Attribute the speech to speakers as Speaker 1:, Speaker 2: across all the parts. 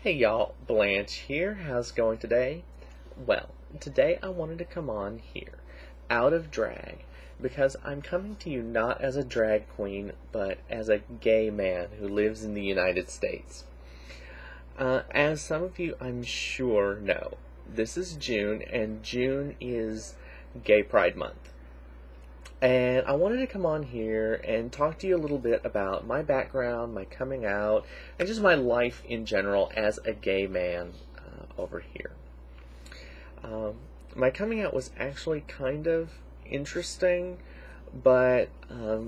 Speaker 1: Hey y'all, Blanche here. How's it going today? Well, today I wanted to come on here, out of drag, because I'm coming to you not as a drag queen, but as a gay man who lives in the United States. As some of you I'm sure know, this is June, and June is Gay Pride Month. And I wanted to come on here and talk to you a little bit about my background, my coming out, and just my life in general as a gay man over here. My coming out was actually kind of interesting, but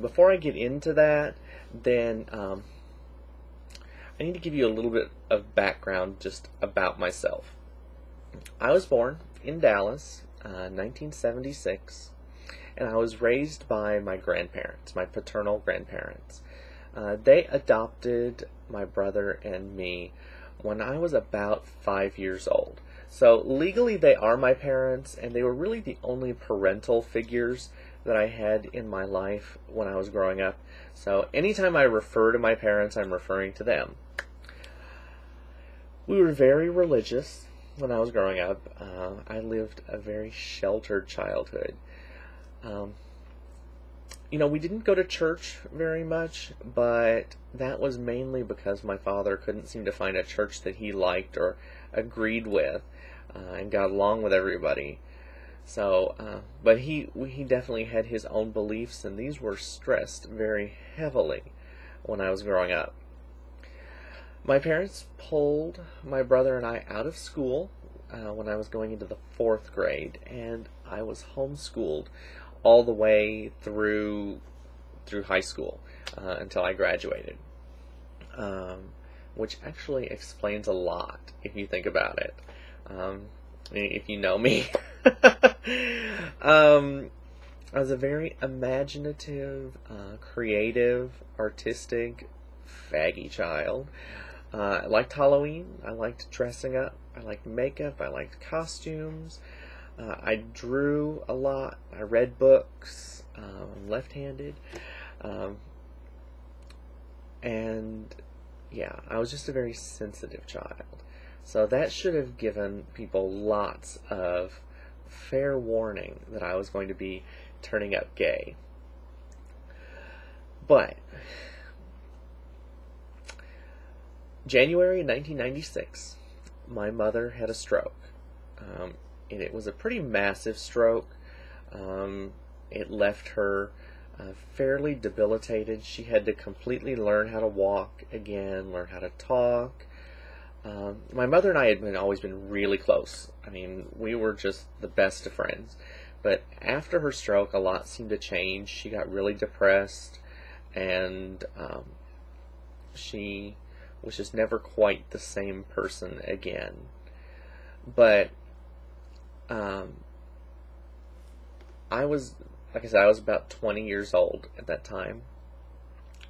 Speaker 1: before I get into that, then I need to give you a little bit of background just about myself. I was born in Dallas, 1976. And I was raised by my grandparents, my paternal grandparents. They adopted my brother and me when I was about 5 years old. So legally they are my parents, and they were really the only parental figures that I had in my life when I was growing up. So anytime I refer to my parents, I'm referring to them. We were very religious when I was growing up. I lived a very sheltered childhood. We didn't go to church very much, but that was mainly because my father couldn't seem to find a church that he liked or agreed with and got along with everybody. So, but he definitely had his own beliefs, and these were stressed very heavily when I was growing up. My parents pulled my brother and I out of school when I was going into the 4th grade, and I was homeschooled all the way through high school until I graduated, which actually explains a lot if you think about it. If you know me, I was a very imaginative, creative, artistic, faggy child. I liked Halloween. I liked dressing up. I liked makeup. I liked costumes. I drew a lot. I read books. I'm left-handed. And yeah, I was just a very sensitive child. So that should have given people lots of fair warning that I was going to be turning up gay. But January 1996, my mother had a stroke. And it was a pretty massive stroke. It left her fairly debilitated. She had to completely learn how to walk again, learn how to talk. My mother and I had always been really close. I mean, we were just the best of friends. But after her stroke, a lot seemed to change. She got really depressed, and she was just never quite the same person again. But I was, like I said, I was about 20 years old at that time.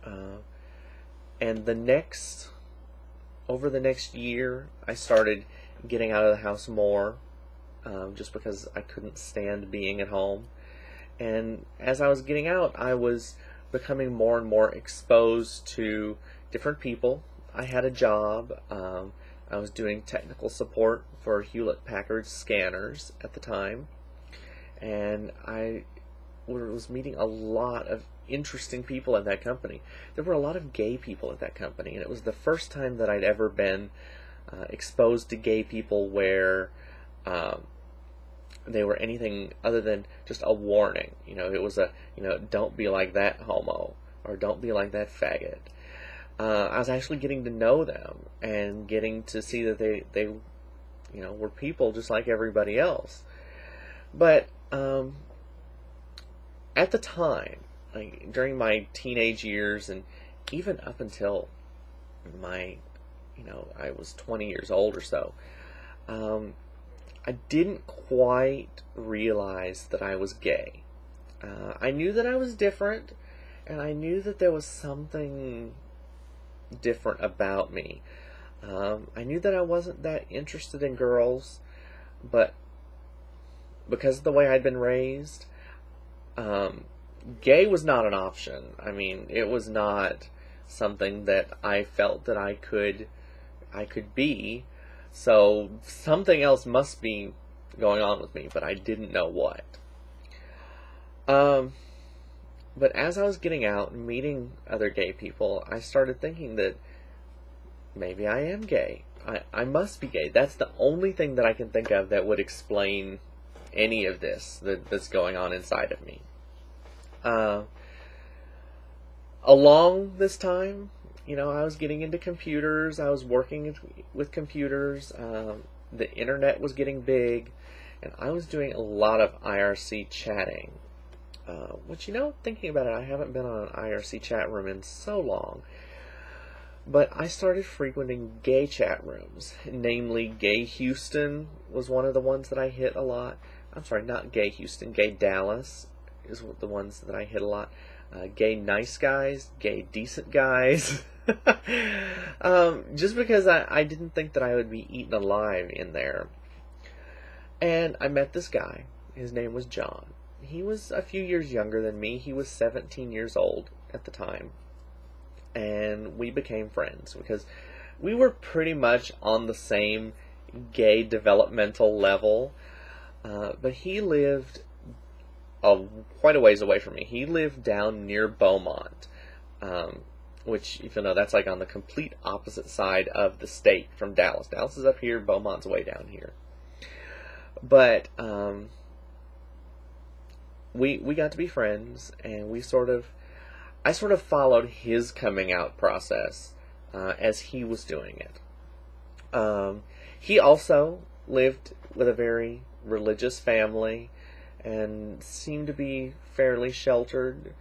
Speaker 1: And over the next year, I started getting out of the house more, just because I couldn't stand being at home. And as I was getting out, I was becoming more and more exposed to different people. I had a job. I was doing technical support for Hewlett-Packard scanners at the time, and I was meeting a lot of interesting people at that company. There were a lot of gay people at that company, and it was the first time that I'd ever been exposed to gay people where they were anything other than just a warning. It was don't be like that homo, or don't be like that faggot. I was actually getting to know them and getting to see that they were people just like everybody else. But at the time, like during my teenage years, and even up until I was 20 years old or so, I didn't quite realize that I was gay. I knew that I was different, and I knew that there was something different about me. I knew that I wasn't that interested in girls, but because of the way I'd been raised, um, gay was not an option. I mean, it was not something that I felt that I could be. So something else must be going on with me, but I didn't know what. Um, but as I was getting out and meeting other gay people, I started thinking that maybe I am gay. I must be gay. That's the only thing that I can think of that would explain any of this that's going on inside of me. Uh, Along this time, I was getting into computers. I was working with computers. The internet was getting big, and I was doing a lot of IRC chatting. Which, thinking about it, I haven't been on an IRC chat room in so long. But I started frequenting gay chat rooms. Namely, Gay Houston was one of the ones that I hit a lot. I'm sorry, not Gay Houston. Gay Dallas is the ones that I hit a lot. Gay Nice Guys, Gay Decent Guys. Just because I didn't think that I would be eaten alive in there. And I met this guy. His name was John. He was a few years younger than me. He was 17 years old at the time. And we became friends because we were pretty much on the same gay developmental level. But he lived quite a ways away from me. He lived down near Beaumont, which, if you know, that's like on the complete opposite side of the state from Dallas. Dallas is up here, Beaumont's way down here. But we got to be friends, and I sort of followed his coming out process as he was doing it. He also lived with a very religious family and seemed to be fairly sheltered,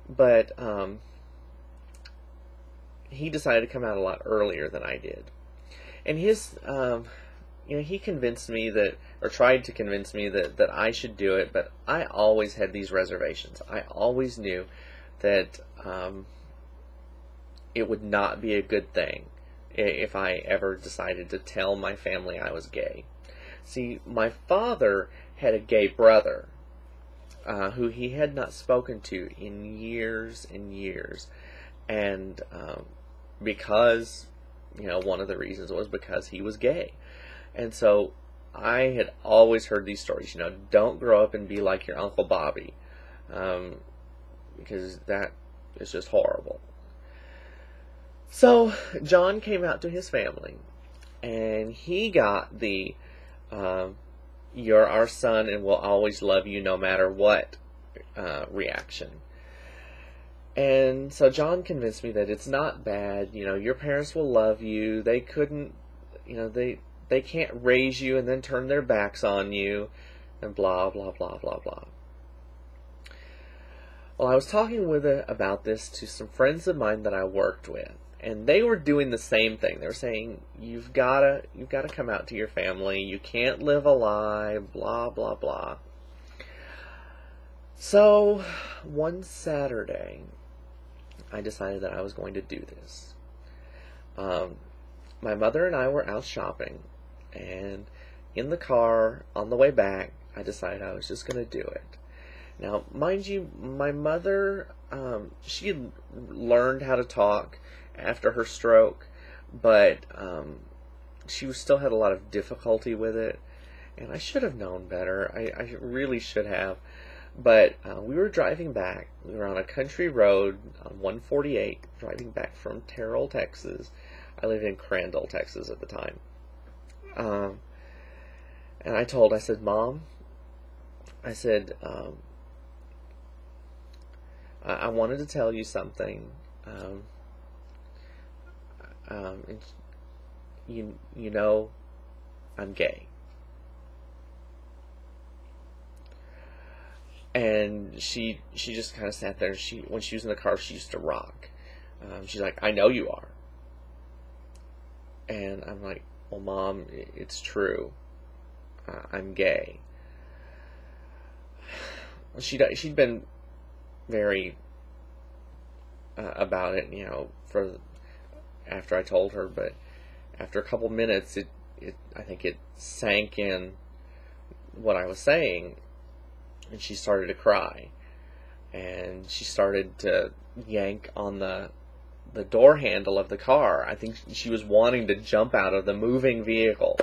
Speaker 1: but he decided to come out a lot earlier than I did. And he convinced me or tried to convince me that I should do it, but I always had these reservations. I always knew that it would not be a good thing if I ever decided to tell my family I was gay. See, my father had a gay brother who he had not spoken to in years and years. And because, one of the reasons was because he was gay. And so I had always heard these stories, don't grow up and be like your Uncle Bobby, because that is just horrible. So John came out to his family, and he got the "you're our son and we'll always love you no matter what" reaction. And so John convinced me that it's not bad. Your parents will love you. They couldn't, they can't raise you and then turn their backs on you, and blah blah blah blah blah. Well, I was talking about this to some friends of mine that I worked with, and they were doing the same thing. They were saying, you've gotta come out to your family. You can't live a lie, blah blah blah. So one Saturday, I decided that I was going to do this. My mother and I were out shopping, and in the car on the way back, I decided I was just going to do it. Now, mind you, my mother, she had learned how to talk after her stroke, but she still had a lot of difficulty with it, and I should have known better. I really should have. But we were driving back. We were on a country road on 148, driving back from Terrell, Texas. I lived in Crandall, Texas at the time. And I said, Mom, I said, I wanted to tell you something. And you know, I'm gay. And she just kind of sat there. When she was in the car, she used to rock. She's like, I know you are. And I'm like, well, Mom, it's true. I'm gay. She'd been very about it, for after I told her, but after a couple minutes, I think it sank in what I was saying, and she started to cry, and she started to yank on the door handle of the car. I think she was wanting to jump out of the moving vehicle.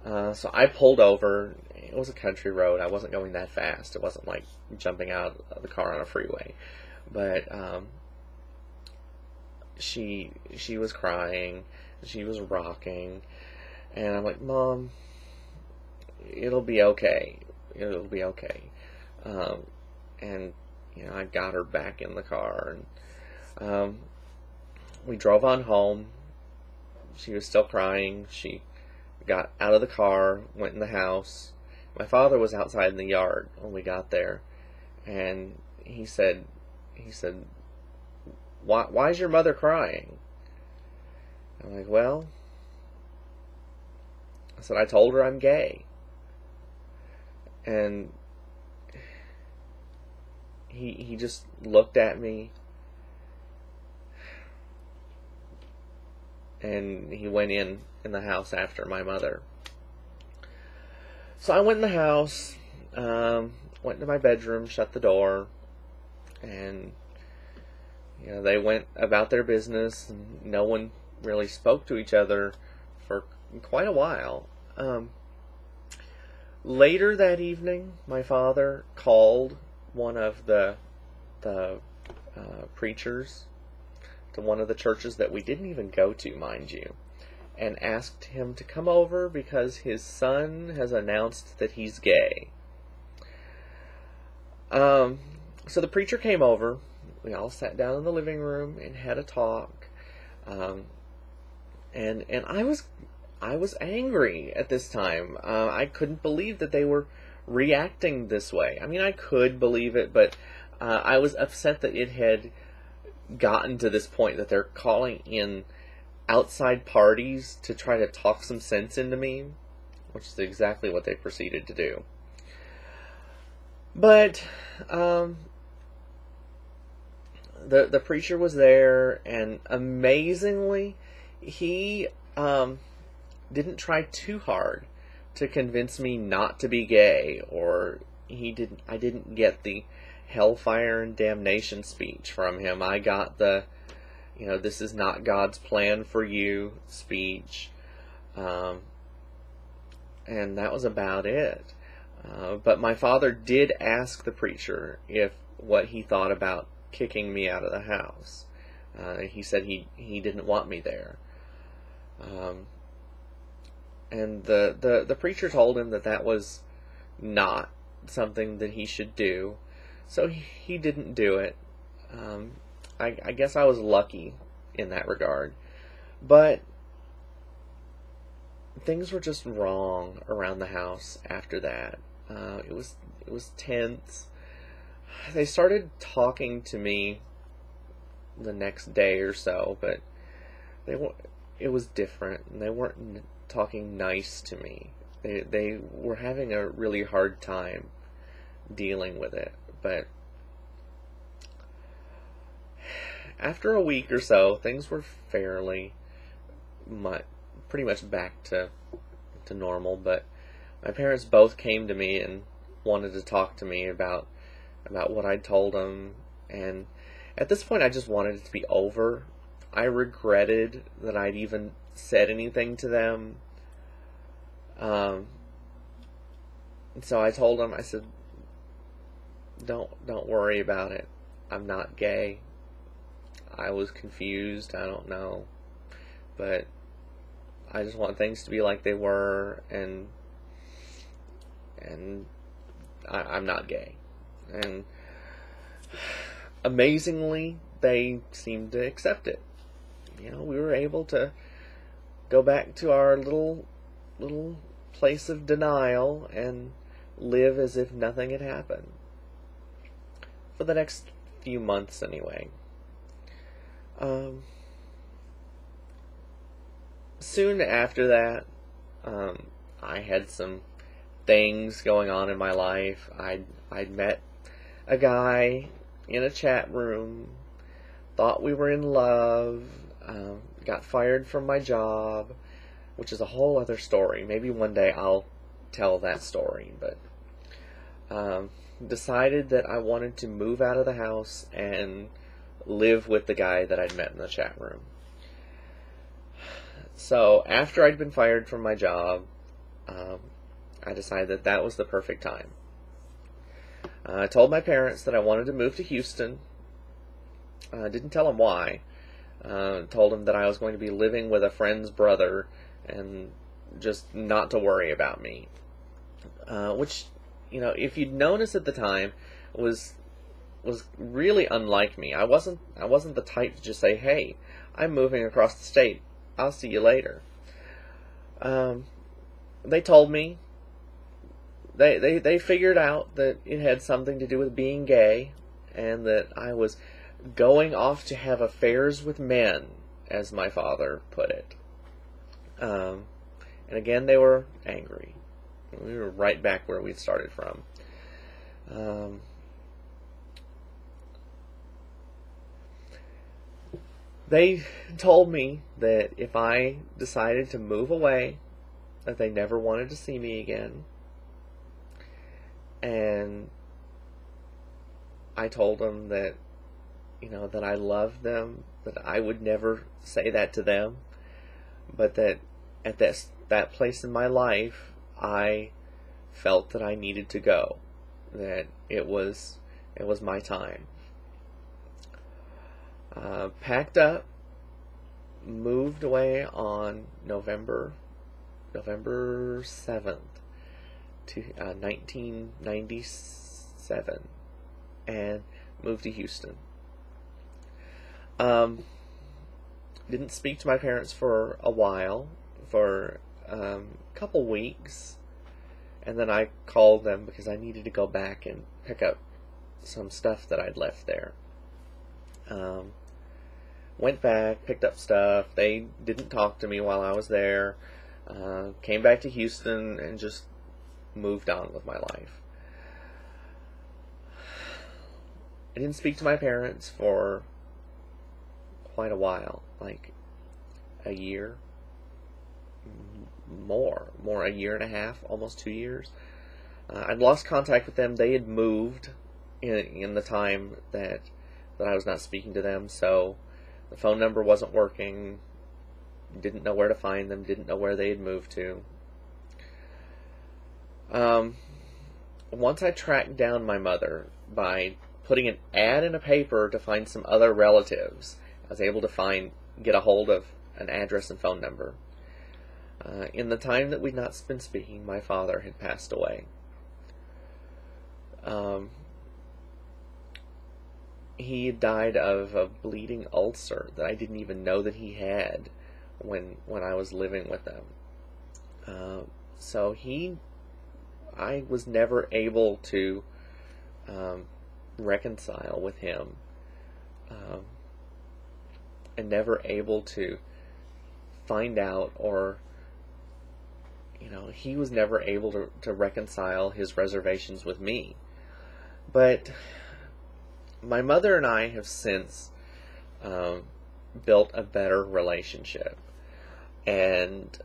Speaker 1: So I pulled over. It was a country road. I wasn't going that fast. It wasn't like jumping out of the car on a freeway. But she was crying. She was rocking. And I'm like, Mom, it'll be okay. It'll be okay. And, I got her back in the car. And we drove on home. She was still crying. She got out of the car, went in the house. My father was outside in the yard when we got there, and he said, why is your mother crying? I'm like, well, I said, I told her I'm gay. And he just looked at me, and he went in the house after my mother. So I went in the house, went into my bedroom, shut the door, and they went about their business, and no one really spoke to each other for quite a while. Later that evening, my father called one of the preachers to one of the churches that we didn't even go to, mind you, and asked him to come over because his son has announced that he's gay. So the preacher came over. We all sat down in the living room and had a talk. And I was angry at this time. I couldn't believe that they were reacting this way. I mean, I could believe it, but I was upset that it had gotten to this point, that they're calling in outside parties to try to talk some sense into me, which is exactly what they proceeded to do. But the preacher was there, and amazingly, he didn't try too hard to convince me not to be gay, or I didn't get the hellfire and damnation speech from him. I got the this is not God's plan for you speech, and that was about it. But my father did ask the preacher what he thought about kicking me out of the house. He said he didn't want me there. And the preacher told him that was not something that he should do, so he didn't do it. I guess I was lucky in that regard, but things were just wrong around the house after that. It was tense. They started talking to me the next day or so, but it was different, and they weren't talking nice to me. They were having a really hard time dealing with it. But after a week or so, things were pretty much back to normal. But my parents both came to me and wanted to talk to me about what I'd told them, and at this point I just wanted it to be over. I regretted that I'd even said anything to them. So I told them, I said, don't worry about it. I'm not gay. I was confused. I don't know. But I just want things to be like they were, and I'm not gay. And amazingly, they seemed to accept it. We were able to go back to our little place of denial and live as if nothing had happened. For the next few months, anyway. Soon after that, I had some things going on in my life. I'd met a guy in a chat room, thought we were in love. got fired from my job, which is a whole other story. Maybe one day I'll tell that story, but decided that I wanted to move out of the house and live with the guy that I'd met in the chat room. So after I'd been fired from my job, I decided that that was the perfect time. I told my parents that I wanted to move to Houston. I didn't tell them why. Told them that I was going to be living with a friend's brother and just not to worry about me. Which, you know, if you'd noticed at the time, was really unlike me. I wasn't the type to just say, "Hey, I'm moving across the state. I'll see you later." They told me. They figured out that it had something to do with being gay, and that I was going off to have affairs with men, as my father put it. And again, they were angry. We were right back where we started from. They told me that if I decided to move away, that they never wanted to see me again. And I told them that, you know, that I loved them, that I would never say that to them, but that at that place in my life, I felt that I needed to go, that it was my time. Packed up, moved away on November 7th, to 1997, and moved to Houston. Didn't speak to my parents for a while, for a couple weeks, and then I called them because I needed to go back and pick up some stuff that I'd left there. Went back, picked up stuff. They didn't talk to me while I was there. Came back to Houston and just moved on with my life. I didn't speak to my parents for quite a while, like a year, more, a year and a half, almost 2 years. I'd lost contact with them. They had moved in the time that I was not speaking to them, so the phone number wasn't working. Didn't know where to find them. Didn't know where they had moved to. Once I tracked down my mother by putting an ad in a paper to find some other relatives, I was able to get a hold of an address and phone number. In the time that we'd not been speaking, my father had passed away. He died of a bleeding ulcer that I didn't even know that he had when I was living with them. So I was never able to reconcile with him, and never able to find out, or, you know, he was never able to reconcile his reservations with me. But my mother and I have since built a better relationship, and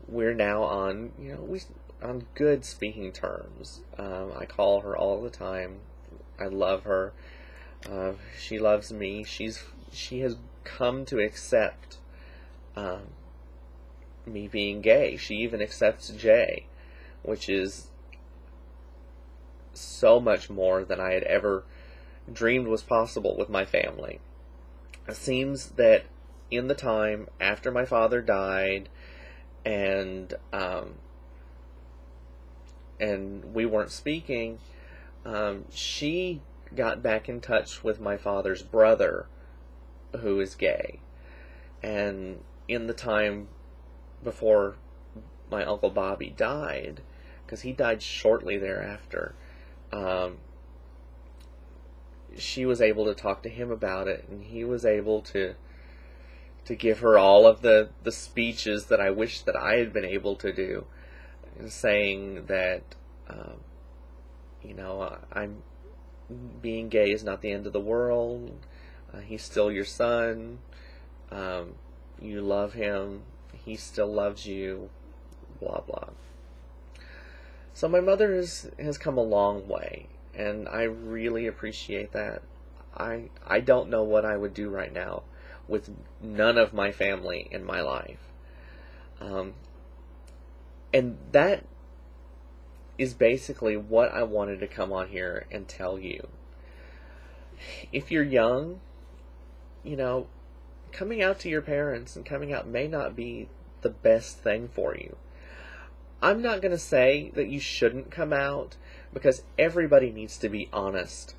Speaker 1: we're now on, you know, on good speaking terms. I call her all the time. I love her. She loves me. She has come to accept me being gay. She even accepts Jay, which is so much more than I had ever dreamed was possible with my family. It seems that in the time after my father died, and we weren't speaking, she got back in touch with my father's brother, who is gay. And in the time before my Uncle Bobby died, because he died shortly thereafter, she was able to talk to him about it, and he was able to give her all of the speeches that I wish that I had been able to do, saying that, you know, being gay is not the end of the world. He's still your son. You love him, he still loves you, blah blah. So my mother has come a long way, and I really appreciate that. I don't know what I would do right now with none of my family in my life. And that is basically what I wanted to come on here and tell you. If you're young, you know, coming out to your parents and coming out may not be the best thing for you. I'm not going to say that you shouldn't come out, because everybody needs to be honest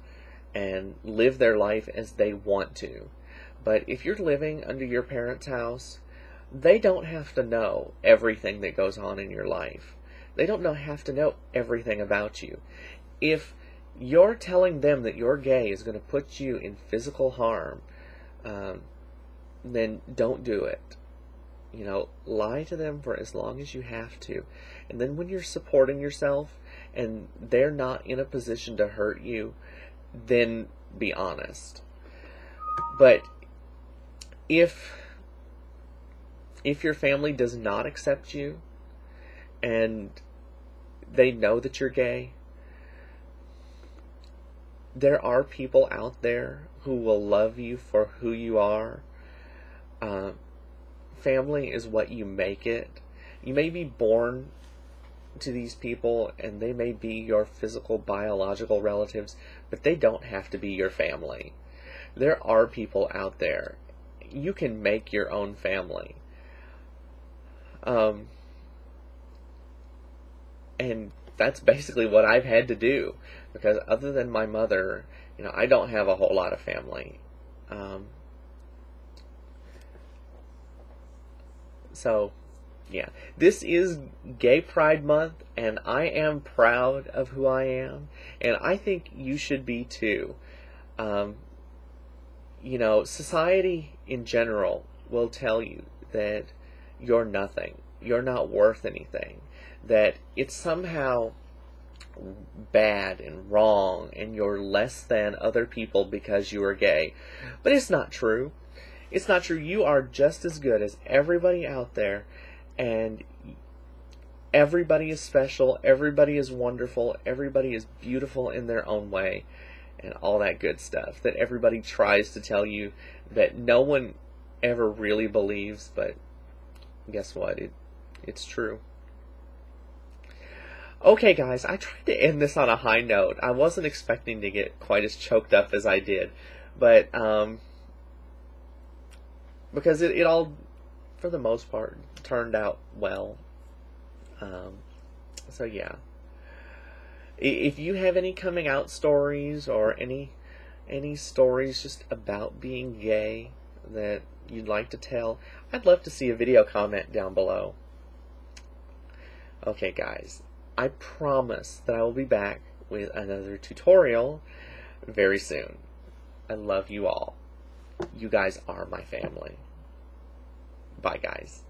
Speaker 1: and live their life as they want to. But if you're living under your parents' house, they don't have to know everything that goes on in your life. They don't have to know everything about you. If you're telling them that you're gay is going to put you in physical harm, then don't do it. You know, lie to them for as long as you have to. And then when you're supporting yourself and they're not in a position to hurt you, then be honest. But if your family does not accept you and they know that you're gay, there are people out there who will love you for who you are. Family is what you make it. You may be born to these people and they may be your physical, biological relatives, but they don't have to be your family. There are people out there. You can make your own family. And that's basically what I've had to do, because other than my mother, you know, I don't have a whole lot of family. So, yeah, this is Gay Pride Month, and I am proud of who I am, and I think you should be too. You know, society in general will tell you that you're nothing, you're not worth anything, that it's somehow bad and wrong, and you're less than other people because you are gay. But it's not true. It's not true. You are just as good as everybody out there, and everybody is special, everybody is wonderful, everybody is beautiful in their own way, and all that good stuff that everybody tries to tell you that no one ever really believes, but guess what? It's true. Okay, guys, I tried to end this on a high note. I wasn't expecting to get quite as choked up as I did, but because it all, for the most part, turned out well. So yeah, if you have any coming out stories or any stories just about being gay that you'd like to tell, I'd love to see a video comment down below. Okay, guys, I promise that I will be back with another tutorial very soon. I love you all. You guys are my family. Bye, guys.